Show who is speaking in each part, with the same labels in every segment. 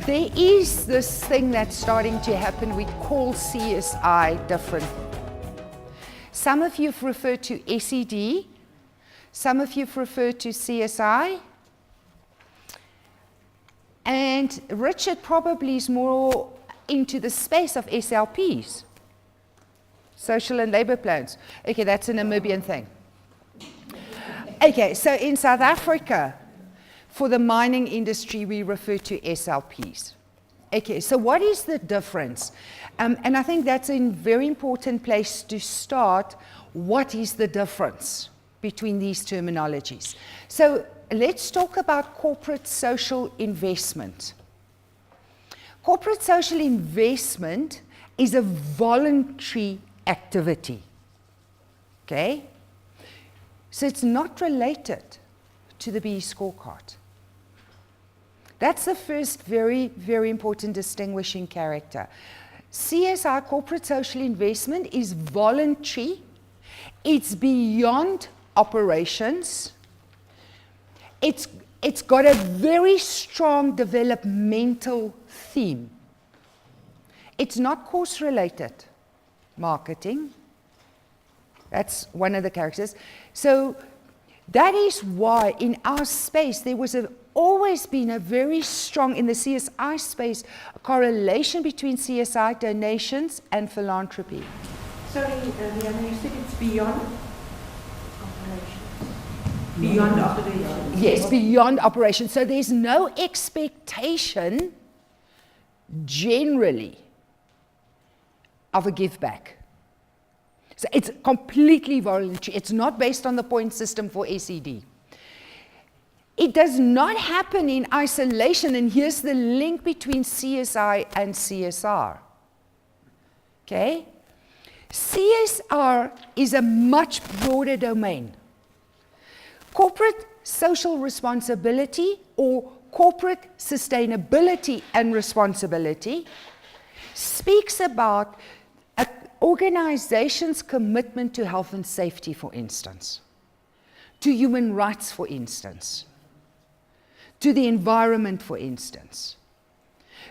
Speaker 1: there is this thing that's starting to happen we call CSI different. Some of you have referred to SED, some of you have referred to CSI, and Richard probably is more into the space of SLPs, social and labor plans. Okay, that's a Namibian thing. Okay, so in South Africa, for the mining industry, we refer to SLPs. Okay, so what is the difference? And I think that's a very important place to start. What is the difference between these terminologies? So let's talk about corporate social investment. Corporate social investment is a voluntary activity. Okay? So it's not related to the BE scorecard. That's the first very, very important distinguishing character. CSI, corporate social investment, is voluntary. It's beyond operations. It's got a very strong developmental theme. It's not course-related marketing. That's one of the characters. So that is why in our space there was always been a very strong, in the CSI space, a correlation between CSI donations and philanthropy.
Speaker 2: Sorry, Liana, you said it's beyond operations. Beyond operations.
Speaker 1: Yes, beyond operations. So there's no expectation, generally, of a give back. So it's completely voluntary. It's not based on the point system for SED. It does not happen in isolation, and here's the link between CSI and CSR. Okay? CSR is a much broader domain. Corporate social responsibility, or corporate sustainability and responsibility, speaks about an organization's commitment to health and safety, for instance, to human rights, for instance, to the environment, for instance.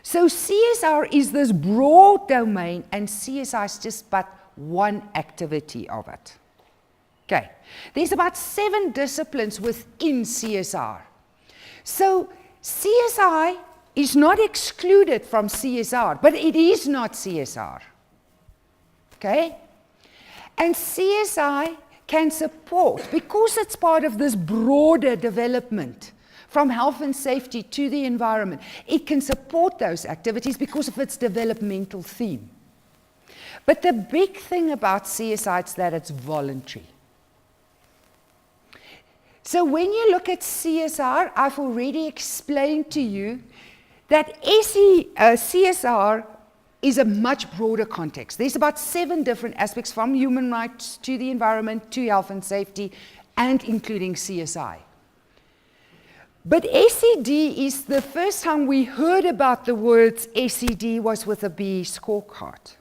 Speaker 1: So CSR is this broad domain, and CSI is just but one activity of it. Okay, there's about 7 disciplines within CSR. So CSI is not excluded from CSR, but it is not CSR. Okay? And CSI can support, because it's part of this broader development, from health and safety to the environment, it can support those activities because of its developmental theme. But the big thing about CSI is that it's voluntary. So when you look at CSR, I've already explained to you that CSR is a much broader context. There's about 7 different aspects, from human rights to the environment to health and safety, and including CSI. But SED is the first time we heard about the words SED was with a BE scorecard.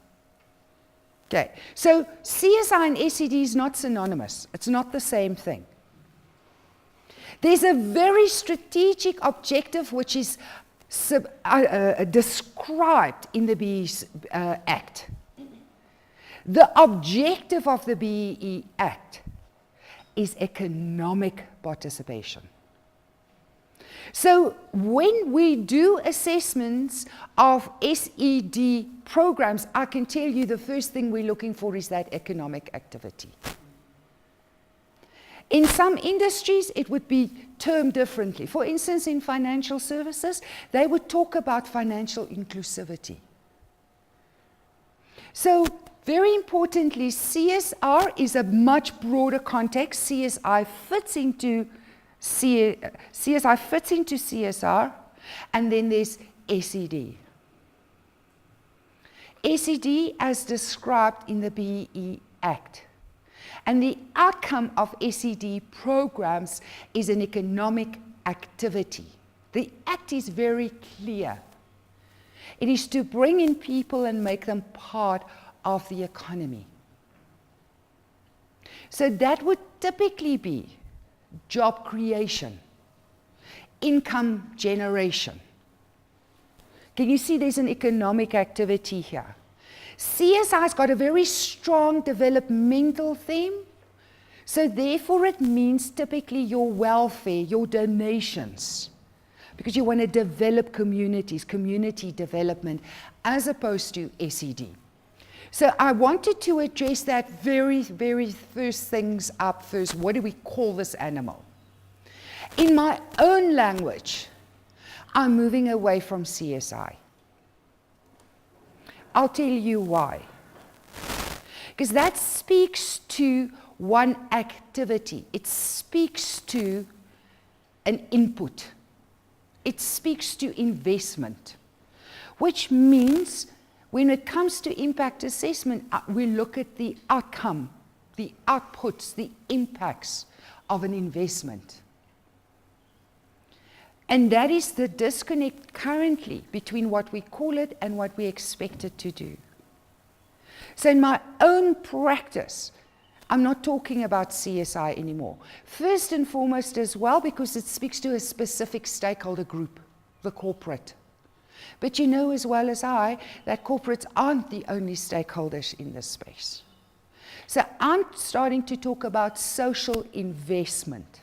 Speaker 1: Okay, so CSI and SED is not synonymous. It's not the same thing. There's a very strategic objective which is described in the BE Act. The objective of the BEE Act is economic participation. So when we do assessments of SED programs, I can tell you the first thing we're looking for is that economic activity. In some industries, it would be termed differently. For instance, in financial services, they would talk about financial inclusivity. So, very importantly, CSR is a much broader context. CSI fits into CSR, and then there's SED. SED as described in the BEE Act. And the outcome of SED programs is an economic activity. The Act is very clear. It is to bring in people and make them part of the economy. So that would typically be job creation, income generation. Can you see there's an economic activity here? CSI's got a very strong developmental theme, so therefore it means typically your welfare, your donations, because you want to develop communities, community development, as opposed to SED. So I wanted to address that very first things up first. What do we call this animal? In my own language, I'm moving away from CSI. I'll tell you why. Because that speaks to one activity. It speaks to an input. It speaks to investment, which means when it comes to impact assessment, we look at the outcome, the outputs, the impacts of an investment. And that is the disconnect currently between what we call it and what we expect it to do. So in my own practice, I'm not talking about CSI anymore. First and foremost as well, because it speaks to a specific stakeholder group, the corporate. But you know as well as I that corporates aren't the only stakeholders in this space. So I'm starting to talk about social investment,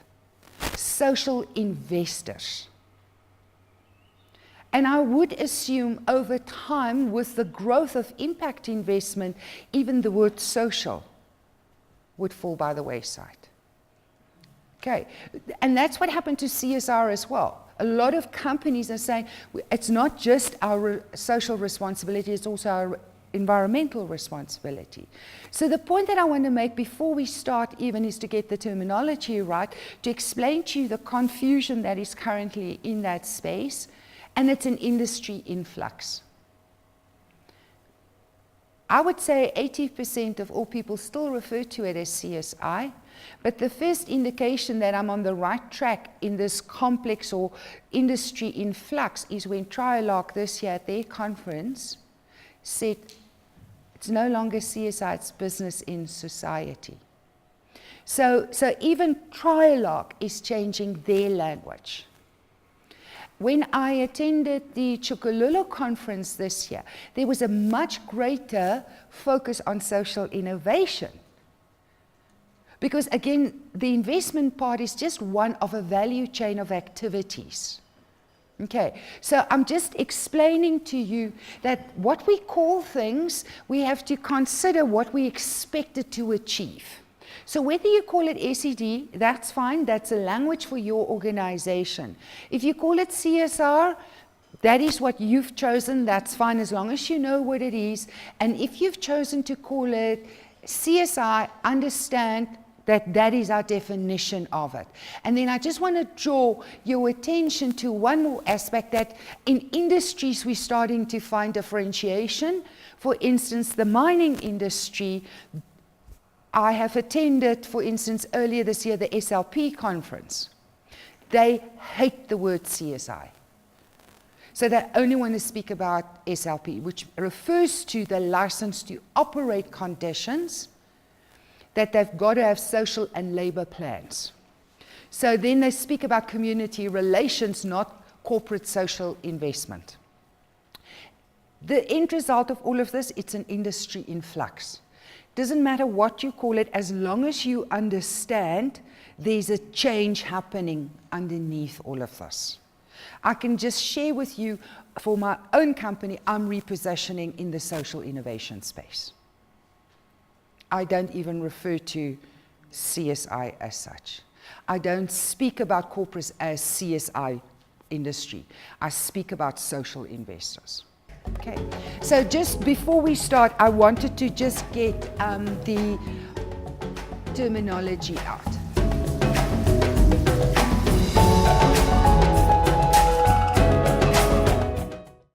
Speaker 1: social investors. And I would assume over time, with the growth of impact investment, even the word social would fall by the wayside. Okay, and that's what happened to CSR as well. A lot of companies are saying it's not just our social responsibility, it's also our environmental responsibility. So the point that I want to make before we start even is to get the terminology right, to explain to you the confusion that is currently in that space, and it's an industry in flux. I would say 80% of all people still refer to it as CSI, but the first indication that I'm on the right track in this complex or industry in flux is when Trialogue this year at their conference said it's no longer CSI, it's business in society. So even Trialogue is changing their language. When I attended the Chukulula conference this year, there was a much greater focus on social innovation. Because again, the investment part is just one of a value chain of activities. Okay, so I'm just explaining to you that what we call things, we have to consider what we expect it to achieve. So whether you call it SED, that's fine, that's a language for your organization. If you call it CSR, that is what you've chosen, that's fine as long as you know what it is. And if you've chosen to call it CSI, understand that that is our definition of it. And then I just want to draw your attention to one more aspect, that in industries we're starting to find differentiation. For instance, the mining industry, I have attended, for instance, earlier this year, the SLP conference. They hate the word CSI. So they only want to speak about SLP, which refers to the license to operate conditions, that they've got to have social and labor plans. So then they speak about community relations, not corporate social investment. The end result of all of this, it's an industry in flux. Doesn't matter what you call it, as long as you understand there's a change happening underneath all of this. I can just share with you, for my own company, I'm repositioning in the social innovation space. I don't even refer to CSI as such. I don't speak about corporates as CSI industry. I speak about social investors. Okay, so just before we start, I wanted to just get the terminology out.